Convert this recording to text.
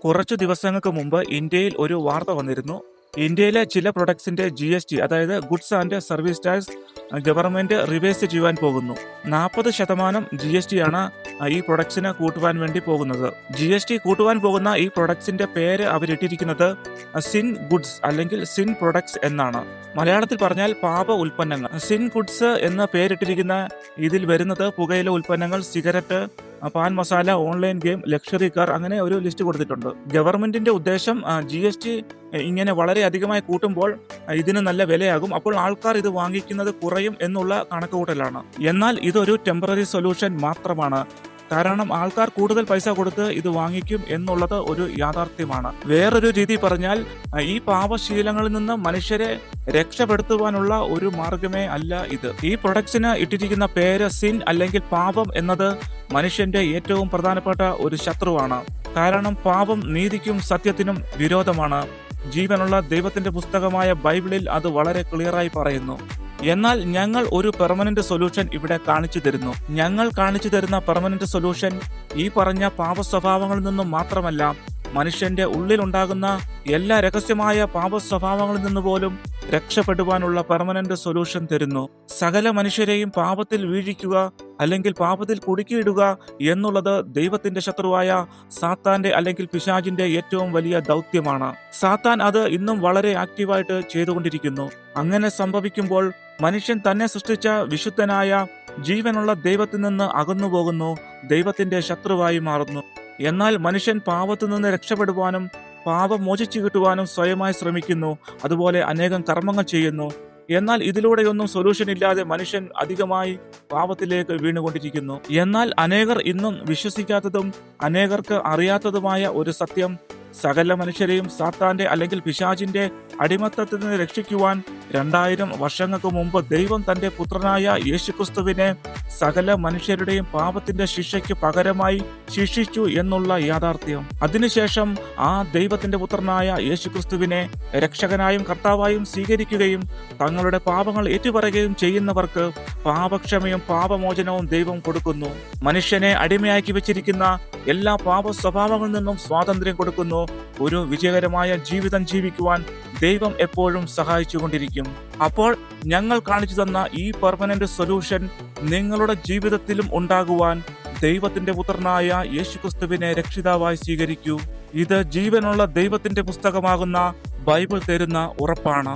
കുറച്ചു ദിവസങ്ങൾക്ക് മുമ്പ് ഇന്ത്യയിൽ ഒരു വാർത്ത വന്നിരുന്നു. ഇന്ത്യയിലെ ചില പ്രൊഡക്ട്സിന്റെ GST, അതായത് goods and service tax, government reverse ചെയ്യുവാൻ പോകുന്നു. 40% GST ആണ് ഈ പ്രൊഡക്ട്സിന് കൂട്ടുവാൻ വേണ്ടി പോകുന്നത്. GST കൂട്ടുവാൻ പോകുന്ന ഈ പ്രൊഡക്ട്സിന്റെ പേര് അവരിട്ടിരിക്കുന്നത് സിൻ ഗുഡ്സ് അല്ലെങ്കിൽ സിൻ പ്രൊഡക്ട്സ് എന്നാണ്. മലയാളത്തിൽ പറഞ്ഞാൽ പാപ ഉൽപ്പന്നങ്ങൾ. സിൻ ഗുഡ്സ് എന്ന പേരിട്ടിരിക്കുന്ന ഇതിൽ വരുന്നത് പുകയില ഉൽപ്പന്നങ്ങൾ, cigarette, pan masala, online game, luxury car, അങ്ങനെ ഒരു ലിസ്റ്റ് കൊടുത്തിട്ടുണ്ട്. ഗവൺമെന്റിന്റെ ഉദ്ദേശം GST ഇങ്ങനെ വളരെ അധികമായി കൂട്ടുമ്പോൾ ഇതിന് നല്ല വിലയാകും, അപ്പോൾ ആൾക്കാർ ഇത് വാങ്ങിക്കുന്നത് കുറയും എന്നുള്ള കണക്കുകൂട്ടലാണ്. എന്നാൽ ഇതൊരു ടെമ്പററി സൊല്യൂഷൻ മാത്രമാണ്. കാരണം ആൾക്കാർ കൂടുതൽ പൈസ കൊടുത്ത് ഇത് വാങ്ങിക്കും എന്നുള്ളത് ഒരു യാഥാർത്ഥ്യമാണ്. വേറൊരു രീതി പറഞ്ഞാൽ ഈ പാപശീലങ്ങളിൽ നിന്ന് മനുഷ്യരെ രക്ഷപ്പെടുത്തുവാനുള്ള ഒരു മാർഗമേ അല്ല ഇത്. ഈ പ്രൊഡക്ട്സിന് ഇട്ടിരിക്കുന്ന പേര് സിൻ അല്ലെങ്കിൽ പാപം എന്നത് മനുഷ്യന്റെ ഏറ്റവും പ്രധാനപ്പെട്ട ഒരു ശത്രുവാണ്. കാരണം പാപം നീതിക്കും സത്യത്തിനും വിരോധമാണ്. ജീവനുള്ള ദൈവത്തിന്റെ പുസ്തകമായ ബൈബിളിൽ അത് വളരെ ക്ലിയറായി പറയുന്നു. എന്നാൽ ഞങ്ങൾ ഒരു പെർമനന്റ് സൊല്യൂഷൻ ഇവിടെ കാണിച്ചു തരുന്നു. ഞങ്ങൾ കാണിച്ചു തരുന്ന പെർമനന്റ് സൊല്യൂഷൻ ഈ പറഞ്ഞ പാപ സ്വഭാവങ്ങളിൽ നിന്നും മാത്രമല്ല, മനുഷ്യന്റെ ഉള്ളിലുണ്ടാകുന്ന എല്ലാ രഹസ്യമായ പാപ സ്വഭാവങ്ങളിൽ നിന്ന് പോലും രക്ഷപ്പെടുവാനുള്ള പെർമനന്റ് സൊല്യൂഷൻ തരുന്നു. സകല മനുഷ്യരെയും പാപത്തിൽ വീഴിക്കുക അല്ലെങ്കിൽ പാപത്തിൽ കുടുക്കിയിടുക എന്നുള്ളത് ദൈവത്തിന്റെ ശത്രുവായ സാത്താന്റെ അല്ലെങ്കിൽ പിശാചിന്റെ ഏറ്റവും വലിയ ദൗത്യമാണ്. സാത്താൻ അത് ഇന്നും വളരെ ആക്റ്റീവായിട്ട് ചെയ്തുകൊണ്ടിരിക്കുന്നു. അങ്ങനെ സംഭവിക്കുമ്പോൾ മനുഷ്യൻ തന്നെ സൃഷ്ടിച്ച വിശുദ്ധനായ ജീവനുള്ള ദൈവത്തിൽ നിന്ന് അകന്നുപോകുന്നു, ദൈവത്തിന്റെ ശത്രുവായി മാറുന്നു. എന്നാൽ മനുഷ്യൻ പാപത്തിൽ നിന്ന് രക്ഷപ്പെടുവാനും പാപം മോചിച്ചു കിട്ടുവാനും സ്വയമായി ശ്രമിക്കുന്നു. അതുപോലെ അനേകം കർമ്മങ്ങൾ ചെയ്യുന്നു. എന്നാൽ ഇതിലൂടെയൊന്നും സൊല്യൂഷൻ ഇല്ലാതെ മനുഷ്യൻ അധികമായി പാപത്തിലേക്ക് വീണുകൊണ്ടിരിക്കുന്നു. എന്നാൽ അനേകർ ഇന്നും വിശ്വസിക്കാത്തതും അനേകർക്ക് അറിയാത്തതുമായ ഒരു സത്യം, സകല മനുഷ്യരെയും സാത്താന്റെ അല്ലെങ്കിൽ പിശാചിന്റെ അടിമത്തത്തിൽ നിന്ന് രക്ഷിക്കുവാൻ 2000 വർഷങ്ങൾക്ക് മുമ്പ് ദൈവം തന്റെ പുത്രനായ യേശുക്രിസ്തുവിനെ സകല മനുഷ്യരുടെയും പാപത്തിന്റെ ശിക്ഷയ്ക്ക് പകരമായി ശിക്ഷിച്ചു എന്നുള്ള യാഥാർത്ഥ്യം. അതിനുശേഷം ആ ദൈവത്തിന്റെ പുത്രനായ യേശുക്രിസ്തുവിനെ രക്ഷകനായും കർത്താവായും സ്വീകരിക്കുകയും തങ്ങളുടെ പാപങ്ങൾ ഏറ്റുപറയുകയും ചെയ്യുന്നവർക്ക് പാപക്ഷമയും പാപമോചനവും ദൈവം കൊടുക്കുന്നു. മനുഷ്യനെ അടിമയാക്കി വെച്ചിരിക്കുന്ന എല്ലാ പാപ സ്വഭാവങ്ങളിൽ നിന്നും സ്വാതന്ത്ര്യം കൊടുക്കുന്നു. ഒരു വിജയകരമായ ജീവിതം ജീവിക്കുവാൻ ദൈവം എപ്പോഴും സഹായിച്ചുകൊണ്ടിരിക്കും. അപ്പോൾ ഞങ്ങൾ കാണിച്ചു തന്ന ഈ പെർമനന്റ് സൊല്യൂഷൻ നിങ്ങളുടെ ജീവിതത്തിലും ഉണ്ടാകുവാൻ ദൈവത്തിന്റെ പുത്രനായ യേശുക്രിസ്തുവിനെ രക്ഷിതാവായി സ്വീകരിക്കൂ. ഇത് ജീവനുള്ള ദൈവത്തിന്റെ പുസ്തകമാകുന്ന ബൈബിൾ തരുന്ന ഉറപ്പാണ്.